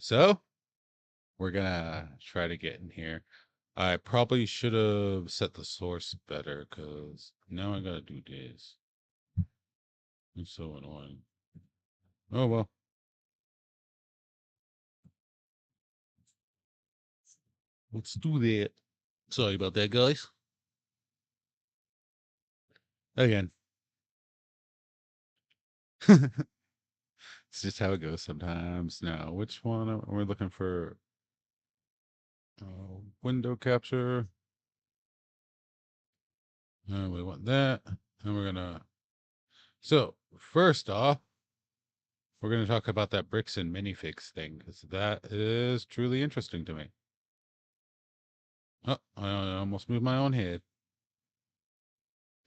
So we're gonna try to get in here. I probably should have set the source better because now I gotta do this. It's so annoying. Oh well, let's do that. Sorry about that, guys. Again, it's just how it goes sometimes. Now, which one are we looking for? Window capture. We want that, and we're gonna. So first off, we're gonna talk about that bricks and minifigs thing because that is truly interesting to me. Oh, I almost moved my own head.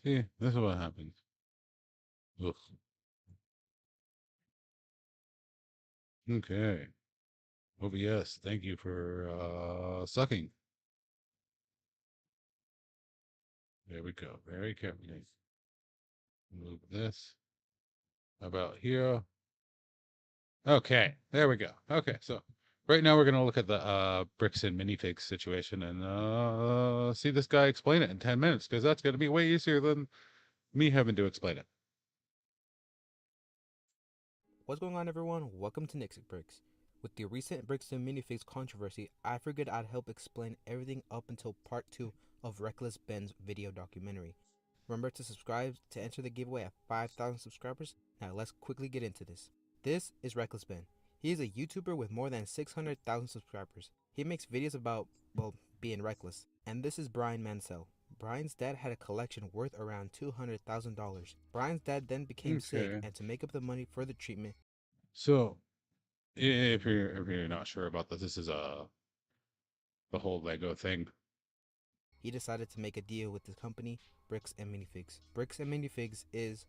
See, this is what happens. Ugh. Okay. OBS, thank you for sucking. There we go. Very carefully. Move this about here. Okay, there we go. Okay, so right now we're gonna look at the bricks and minifigs situation and see this guy explain it in 10 minutes because that's gonna be way easier than me having to explain it. What's going on, everyone? Welcome to Nixon Bricks. With the recent Bricks and Minifigs controversy, I figured I'd help explain everything up until part 2 of Reckless Ben's video documentary. Remember to subscribe to enter the giveaway at 5,000 subscribers. Now let's quickly get into this. This is Reckless Ben. He is a YouTuber with more than 600,000 subscribers. He makes videos about, well, being reckless. And this is Brian Mansell. Brian's dad had a collection worth around $200,000. Brian's dad then became sick, Okay. and to make up the money for the treatment, So if you're not sure about this, this is the whole Lego thing. he decided to make a deal with the company Bricks and Minifigs. Bricks and Minifigs is,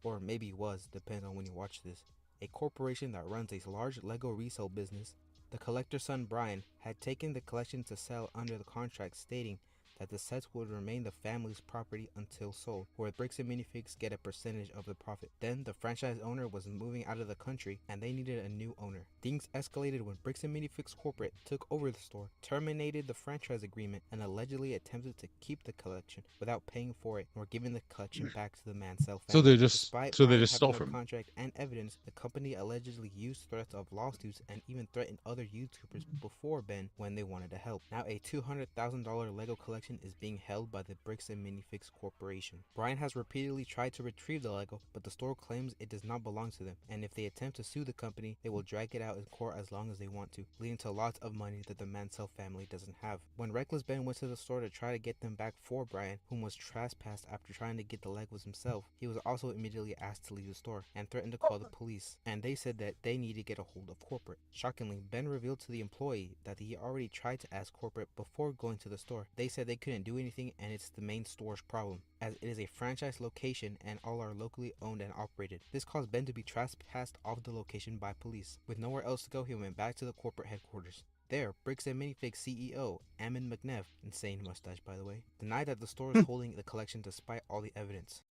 or maybe was, depends on when you watch this, a corporation that runs a large Lego resale business. The collector's son Brian had taken the collection to sell under the contract, stating that the sets would remain the family's property until sold, where Bricks and Minifigs get a percentage of the profit. Then the franchise owner was moving out of the country and they needed a new owner. Things escalated when Bricks and Minifigs Corporate took over the store, terminated the franchise agreement, and allegedly attempted to keep the collection without paying for it or giving the collection back to the Mansell So family. they just Despite so they Brian just having stole no from him. contract and evidence, the company allegedly used threats of lawsuits and even threatened other YouTubers before Ben when they wanted to help. Now a $200,000 Lego collection is being held by the Bricks and Minifigs Corporation. Brian has repeatedly tried to retrieve the Lego, but the store claims it does not belong to them, and if they attempt to sue the company, they will drag it out in court as long as they want to, leading to lots of money that the Mansell family doesn't have. When Reckless Ben went to the store to try to get them back for Brian, whom was trespassed after trying to get the Legos himself, he was also immediately asked to leave the store and threatened to call the police, and they said that they need to get a hold of corporate. Shockingly, Ben revealed to the employee that he already tried to ask corporate before going to the store. They said they couldn't do anything and it's the main store's problem, as it is a franchise location and all are locally owned and operated. This caused Ben to be trespassed off the location by police. With nowhere else to go, he went back to the corporate headquarters. There, Bricks and Minifigs CEO, Ammon McNev, insane mustache by the way, denied that the store is holding the collection despite all the evidence,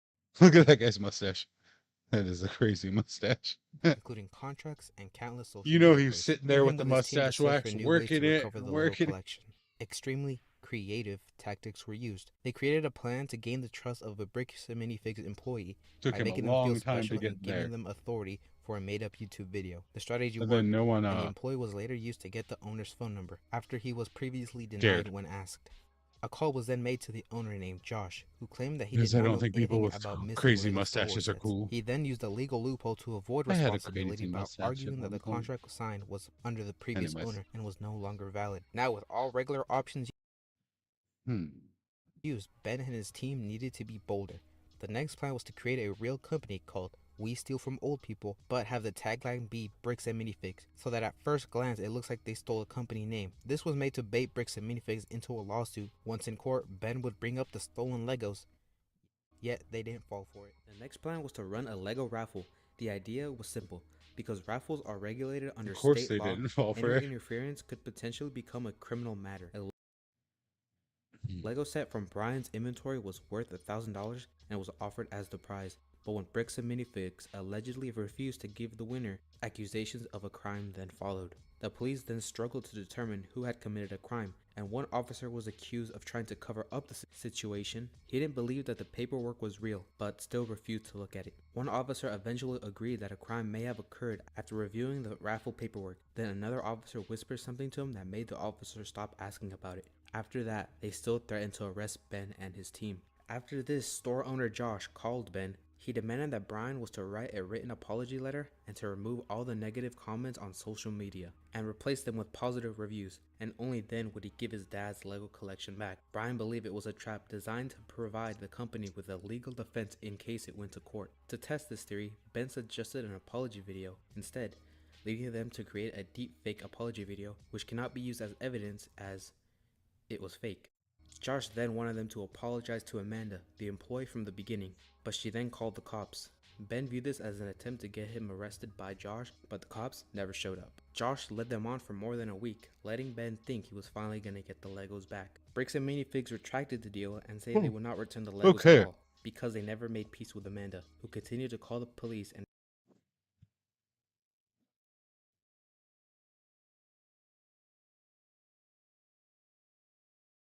Look at that guy's mustache. That is a crazy mustache. including contracts and countless social You know media he was posts. sitting He there with and the his team just mustache searched for wax, new ways to working it recover and the Lego working it. collection. Extremely creative tactics were used. They created a plan to gain the trust of a Bricks and Minifigs employee Took by him a making them feel long time to special get and giving there. them authority for a made-up YouTube video. The strategy And then worked, no one and the employee was later used to get the owner's phone number after he was previously denied dared. when asked. A call was then made to the owner named Josh, who claimed that he did Because I not don't know think people anything with about missing crazy Lego Star Wars mustaches are sets. cool. He then used a legal loophole to avoid I had a crazy responsibility by mustache at arguing that one the point. contract signed was under the previous Anyways. owner and was no longer valid. Now, with all regular options Hmm. used, Ben and his team needed to be bolder. The next plan was to create a real company called We Steal From Old People, but have the tagline be Bricks and Minifigs, so that at first glance it looks like they stole a company name. This was made to bait Bricks and Minifigs into a lawsuit. Once in court, Ben would bring up the stolen Legos, yet they didn't fall for it. The next plan was to run a Lego raffle. The idea was simple. Because raffles are regulated Of under course state they law, didn't fall any for it. interference could potentially become a criminal matter. A Hmm. Lego set from Brian's inventory was worth $1,000 and was offered as the prize. But when Bricks and Minifigs allegedly refused to give the winner, accusations of a crime then followed. The police then struggled to determine who had committed a crime, and one officer was accused of trying to cover up the situation. He didn't believe that the paperwork was real, but still refused to look at it. One officer eventually agreed that a crime may have occurred after reviewing the raffle paperwork. Then another officer whispered something to him that made the officer stop asking about it. After that, they still threatened to arrest Ben and his team. After this, store owner Josh called Ben. He demanded that Brian was to write a written apology letter and to remove all the negative comments on social media and replace them with positive reviews, and only then would he give his dad's Lego collection back. Brian believed it was a trap designed to provide the company with a legal defense in case it went to court. To test this theory, Ben suggested an apology video instead, leading them to create a deep fake apology video which cannot be used as evidence as it was fake. Josh then wanted them to apologize to Amanda, the employee from the beginning, but she then called the cops. Ben viewed this as an attempt to get him arrested by Josh, but the cops never showed up. Josh led them on for more than a week, letting Ben think he was finally going to get the Legos back. Bricks and Minifigs retracted the deal and say they would not return the Legos at all, because they never made peace with Amanda, who continued to call the police and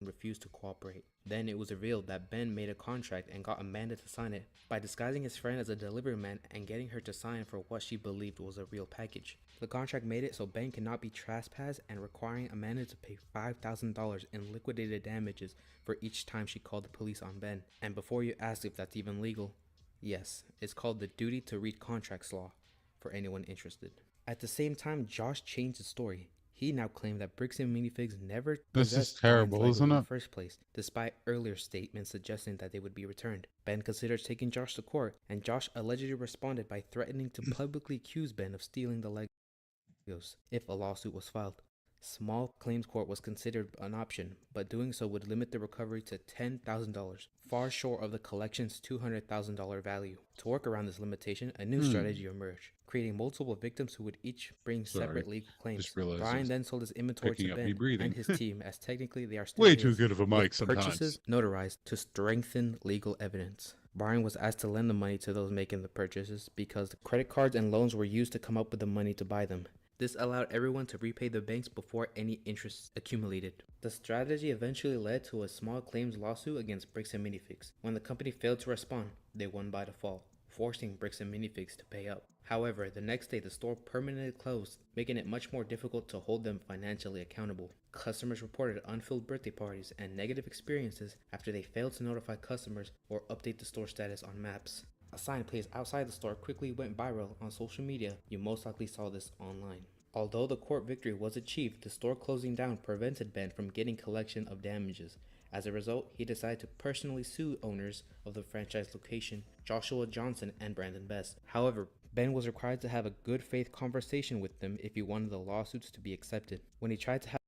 refused to cooperate. Then it was revealed that Ben made a contract and got Amanda to sign it by disguising his friend as a delivery man and getting her to sign for what she believed was a real package. The contract made it so Ben cannot be trespassed and requiring Amanda to pay $5,000 in liquidated damages for each time she called the police on Ben. And before you ask if that's even legal, yes, it's called the duty to read contracts law for anyone interested. At the same time, Josh changed the story. He now claimed that Bricks and Minifigs never possessed terrible, isn't in it? the first place, despite earlier statements suggesting that they would be returned. Ben considered taking Josh to court, and Josh allegedly responded by threatening to publicly accuse Ben of stealing the Legos if a lawsuit was filed. Small claims court was considered an option, but doing so would limit the recovery to $10,000, far short of the collection's $200,000 value. To work around this limitation, a new strategy emerged, creating multiple victims who would each bring separate legal claims. Brian then sold his inventory to Ben and his team, as technically they are still way too good of a mic sometimes. Purchases notarized to strengthen legal evidence. Brian was asked to lend the money to those making the purchases because the credit cards and loans were used to come up with the money to buy them. This allowed everyone to repay the banks before any interest accumulated. The strategy eventually led to a small claims lawsuit against Bricks and Minifigs. When the company failed to respond, they won by default, forcing Bricks and Minifigs to pay up. However, the next day the store permanently closed, making it much more difficult to hold them financially accountable. Customers reported unfilled birthday parties and negative experiences after they failed to notify customers or update the store status on maps. A sign placed outside the store quickly went viral on social media. You most likely saw this online. Although the court victory was achieved, the store closing down prevented Ben from getting collection of damages. As a result, he decided to personally sue owners of the franchise location, Joshua Johnson and Brandon Best. However, Ben was required to have a good faith conversation with them if he wanted the lawsuits to be accepted. When he tried to have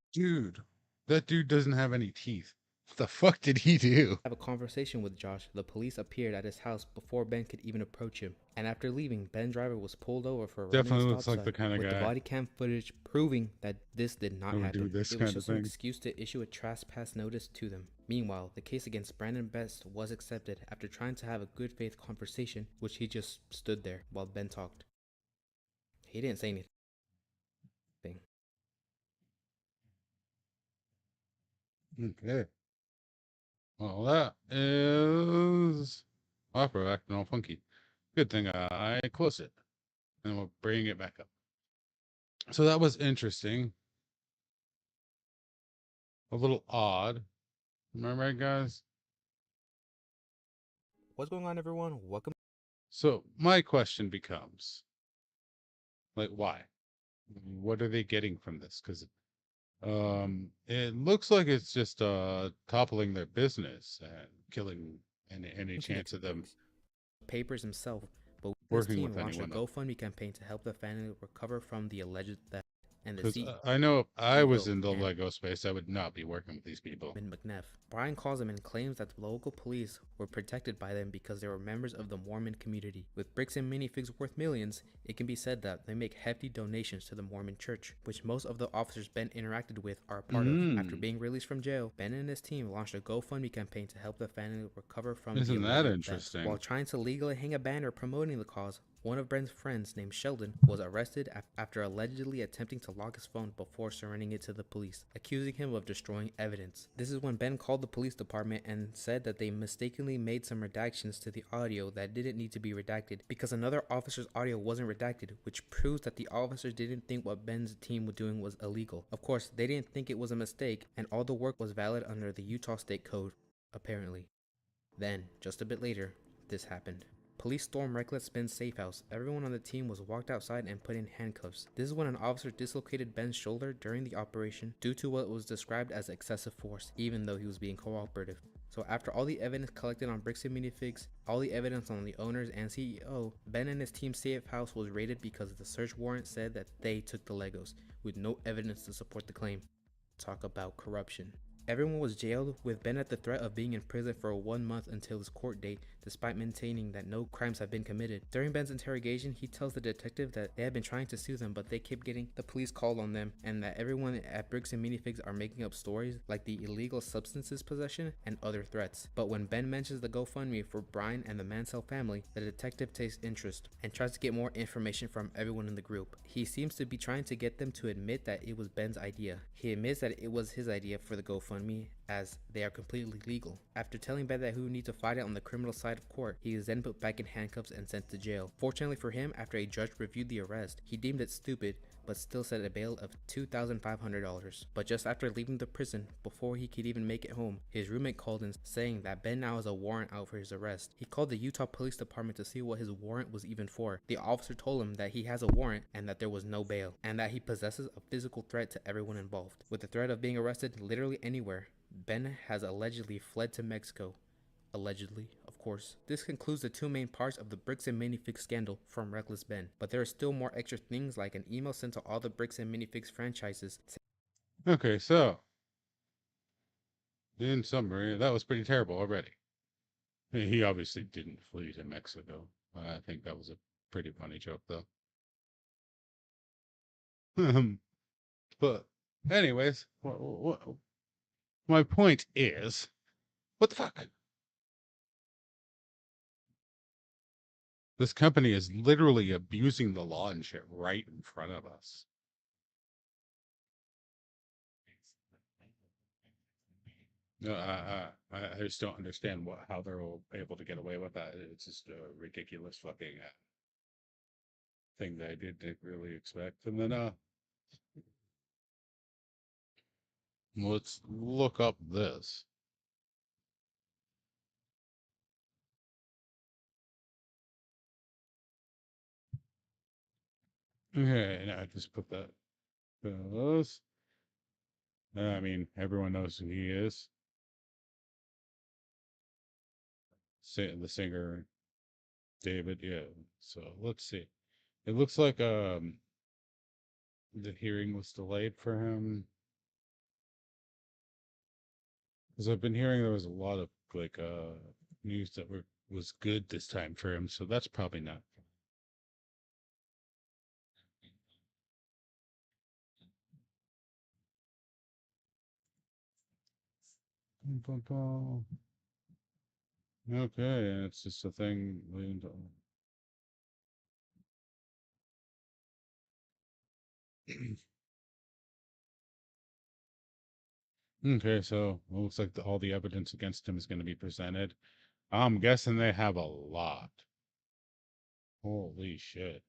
that dude doesn't have any teeth. What the fuck did he do? a conversation with Josh, the police appeared at his house before Ben could even approach him. And after leaving, Ben's driver was pulled over for a Definitely running looks stop like the sign, kind of with guy the body cam footage proving that this did not who would happen. do this It kind was of just an thing. excuse to issue a trespass notice to them. Meanwhile, the case against Brandon Best was accepted after trying to have a good faith conversation, which he just stood there while Ben talked. He didn't say anything. Okay. Well, that is opera acting all funky. Good thing I close it, and we'll bring it back up. So that was interesting. A little odd. Am I right, guys? What's going on, everyone? Welcome. So my question becomes, like, why? What are they getting from this? Because it looks like it's just toppling their business and killing any chance of them Papers himself, but his working team with launched a anyone else. GoFundMe campaign to help the family recover from the alleged theft. and the Because CEO I know if I was in the and Lego space, I would not be working with these people. McNeff. Brian calls them and claims that the local police were protected by them because they were members of the Mormon community. With bricks and minifigs worth millions, it can be said that they make hefty donations to the Mormon church, which most of the officers Ben interacted with are a part of. After Mm, being released from jail, Ben and his team launched a GoFundMe campaign to help the family recover from the isn't that alleged theft. While interesting? trying to legally hang a banner promoting the cause, one of Ben's friends, named Sheldon, was arrested after allegedly attempting to lock his phone before surrendering it to the police, accusing him of destroying evidence. This is when Ben called the police department and said that they mistakenly made some redactions to the audio that didn't need to be redacted because another officer's audio wasn't redacted, which proves that the officers didn't think what Ben's team was doing was illegal. Of course, they didn't think it was a mistake, and all the work was valid under the Utah State Code, apparently. Then, just a bit later, this happened. Police stormed Reckless Ben's safe house. Everyone on the team was walked outside and put in handcuffs. This is when an officer dislocated Ben's shoulder during the operation due to what was described as excessive force, even though he was being cooperative. So after all the evidence collected on bricks and minifigs, all the evidence on the owners and CEO, Ben and his team's safe house was raided because the search warrant said that they took the Legos, with no evidence to support the claim. Talk about corruption. Everyone was jailed, with Ben at the threat of being in prison for 1 month until his court date, despite maintaining that no crimes have been committed. During Ben's interrogation, he tells the detective that they had been trying to sue them, but they kept getting the police called on them, and that everyone at Bricks and Minifigs are making up stories like the illegal substances possession and other threats. But when Ben mentions the GoFundMe for Brian and the Mansell family, the detective takes interest and tries to get more information from everyone in the group. He seems to be trying to get them to admit that it was Ben's idea. He admits that it was his idea for the GoFundMe, as they are completely legal. After telling Ben that he would need to fight it on the criminal side of court, he is then put back in handcuffs and sent to jail. Fortunately for him, after a judge reviewed the arrest, he deemed it stupid, but still set a bail of $2,500. But just after leaving the prison, before he could even make it home, his roommate called in saying that Ben now has a warrant out for his arrest. He called the Utah Police Department to see what his warrant was even for. The officer told him that he has a warrant and that there was no bail, and that he possesses a physical threat to everyone involved. With the threat of being arrested literally anywhere, Ben has allegedly fled to Mexico. Allegedly, of course. This concludes the two main parts of the Bricks and Minifigs scandal from Reckless Ben. But there are still more extra things, like an email sent to all the Bricks and Minifigs franchises. Okay, so in summary, that was pretty terrible already. He obviously didn't flee to Mexico. I think that was a pretty funny joke, though. But, anyways, my point is, what the fuck? This company is literally abusing the law and shit right in front of us. No, I just don't understand how they're all able to get away with that. It's just a ridiculous fucking thing that I didn't really expect. And then, let's look up this. Okay, now I just put that. Those. I mean, everyone knows who he is. The singer, David. Yeah. So let's see. It looks like the hearing was delayed for him. Because I've been hearing there was a lot of like news that was good this time for him, so that's probably not. Okay, it's just a thing. Okay, so it looks like all the evidence against him is going to be presented. I'm guessing they have a lot. Holy shit.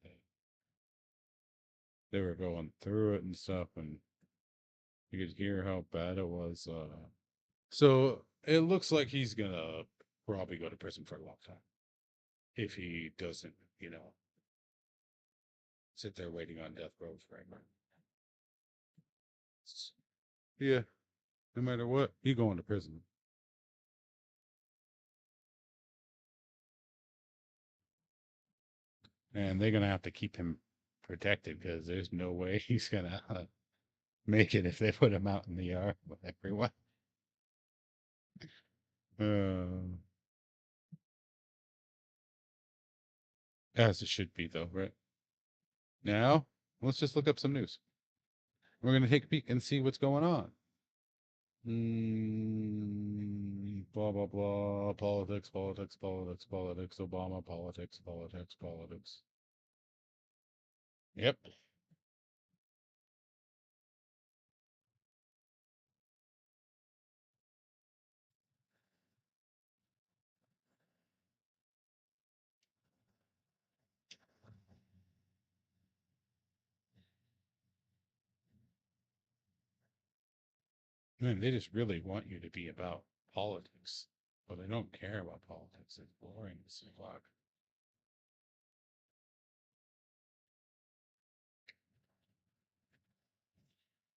They were going through it and stuff, and you could hear how bad it was. So it looks like he's gonna probably go to prison for a long time if he doesn't, sit there waiting on death row forever. Yeah, no matter what, he going to prison. And they're gonna have to keep him protected because there's no way he's gonna make it if they put him out in the yard with everyone. Uh, as it should be, though, right? Now, let's just look up some news. We're gonna take a peek and see what's going on. Blah blah blah. Politics, politics, politics, politics. Obama politics, politics, politics. Yep. Man, they just really want you to be about politics, but they don't care about politics. It's boring as fuck.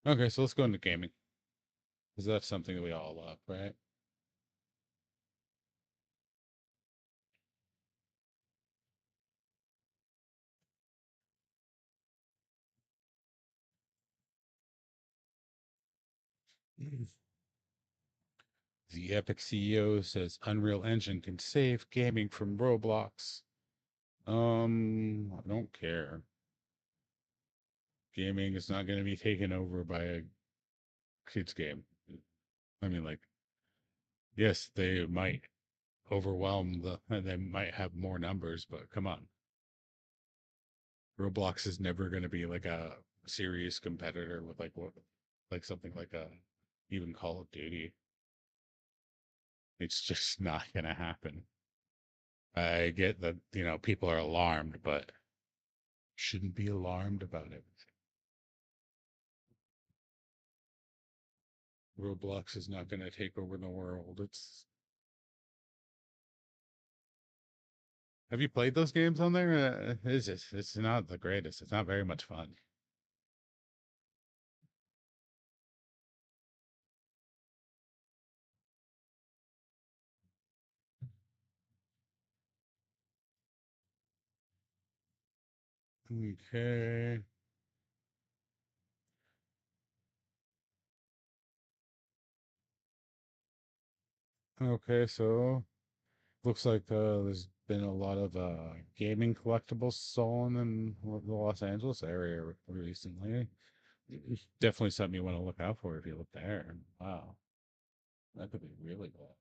Okay, so let's go into gaming because that's something that we all love, right? The Epic CEO says Unreal Engine can save gaming from Roblox. I don't care. Gaming is not going to be taken over by a kids game. I mean, like, yes, they might overwhelm and they might have more numbers, but come on. Roblox is never going to be like a serious competitor with like what, like something like a even Call of Duty. It's just not going to happen. I get that, people are alarmed, but shouldn't be alarmed about it. Roblox is not going to take over the world. Have you played those games on there? It's not the greatest. It's not very much fun. Okay. Okay, so looks like there's been a lot of gaming collectibles stolen in the Los Angeles area recently. Definitely something you want to look out for if you look there. Wow, that could be really bad.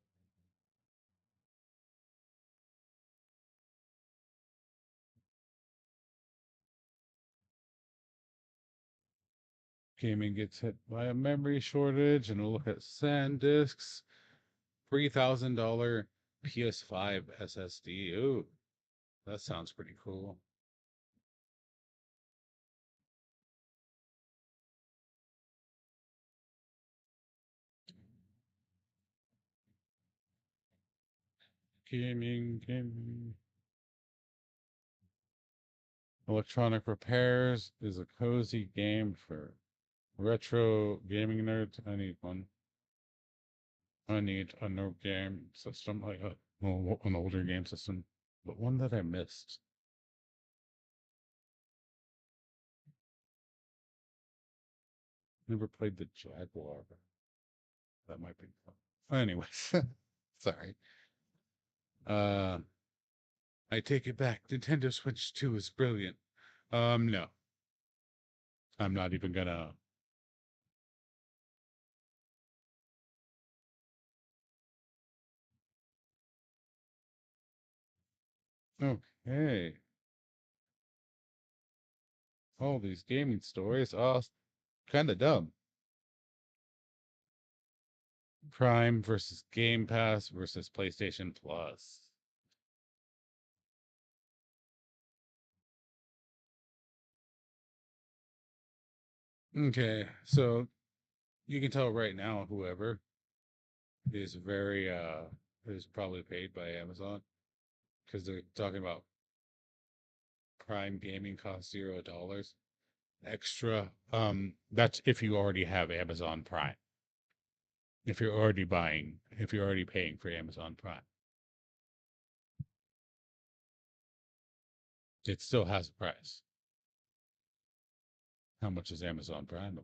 Gaming gets hit by a memory shortage, and we'll look at SanDisk's $3,000 PS5 SSD. Ooh, that sounds pretty cool. Gaming. Electronic repairs is a cozy game for retro gaming nerds. I need one. I need a new game system, like an older game system, but one that I missed. Never played the Jaguar. That might be fun. Anyways, sorry. Uh, I take it back. Nintendo Switch 2 is brilliant. No, I'm not even gonna. Okay, all these gaming stories. Oh, kind of dumb. Prime versus Game Pass versus PlayStation Plus. Okay, so you can tell right now whoever is very is probably paid by Amazon because they're talking about Prime Gaming costs $0 extra. That's if you already have Amazon Prime. If you're already paying for Amazon Prime, it still has a price. How much is Amazon Prime?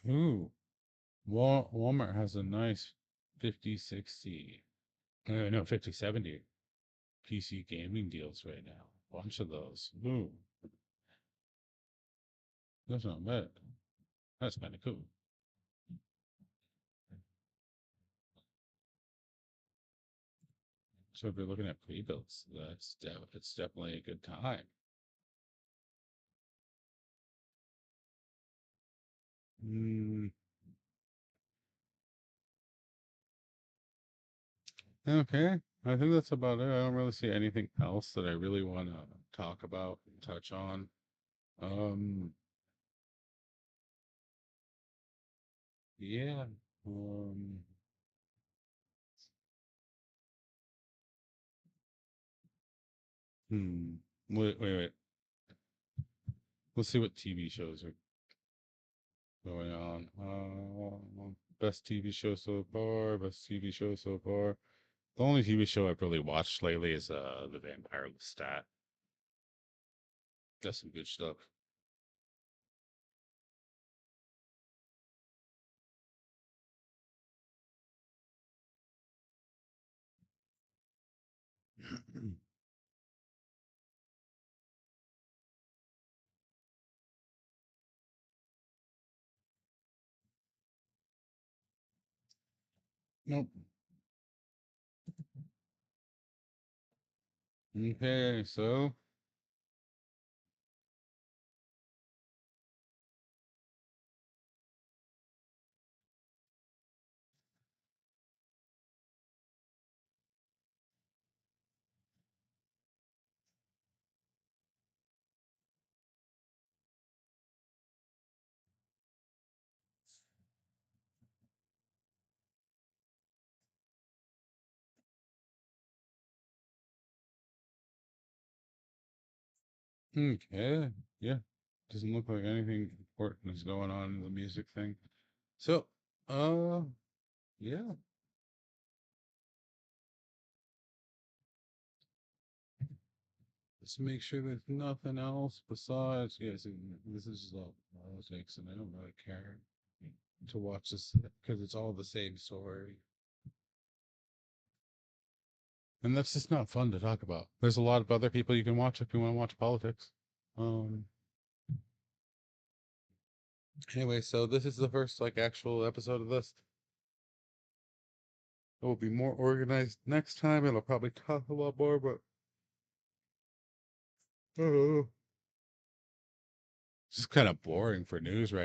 Ooh, Walmart has a nice 5060. No, 5070 PC gaming deals right now. Bunch of those. Ooh, that's not bad. That's kind of cool. So if you're looking at pre-builds, it's definitely a good time. Mm, okay, I think that's about it. I don't really see anything else that I really want to talk about, touch on. Um, yeah. Um, hmm. Wait. Let's see what TV shows are going on. Best TV show so far. Best TV show so far. The only TV show I've really watched lately is The Vampire Lestat. Got some good stuff. Nope. Okay, so okay, yeah. Doesn't look like anything important is going on in the music thing. So, yeah. Let's make sure there's nothing else besides. Yes, this is just all politics, and I don't really care to watch this because it's all the same story. And that's just not fun to talk about. There's a lot of other people you can watch if you want to watch politics. Um, anyway, so this is the first like actual episode of this. It will be more organized next time. It'll probably talk a lot more, but it's just kind of boring for news right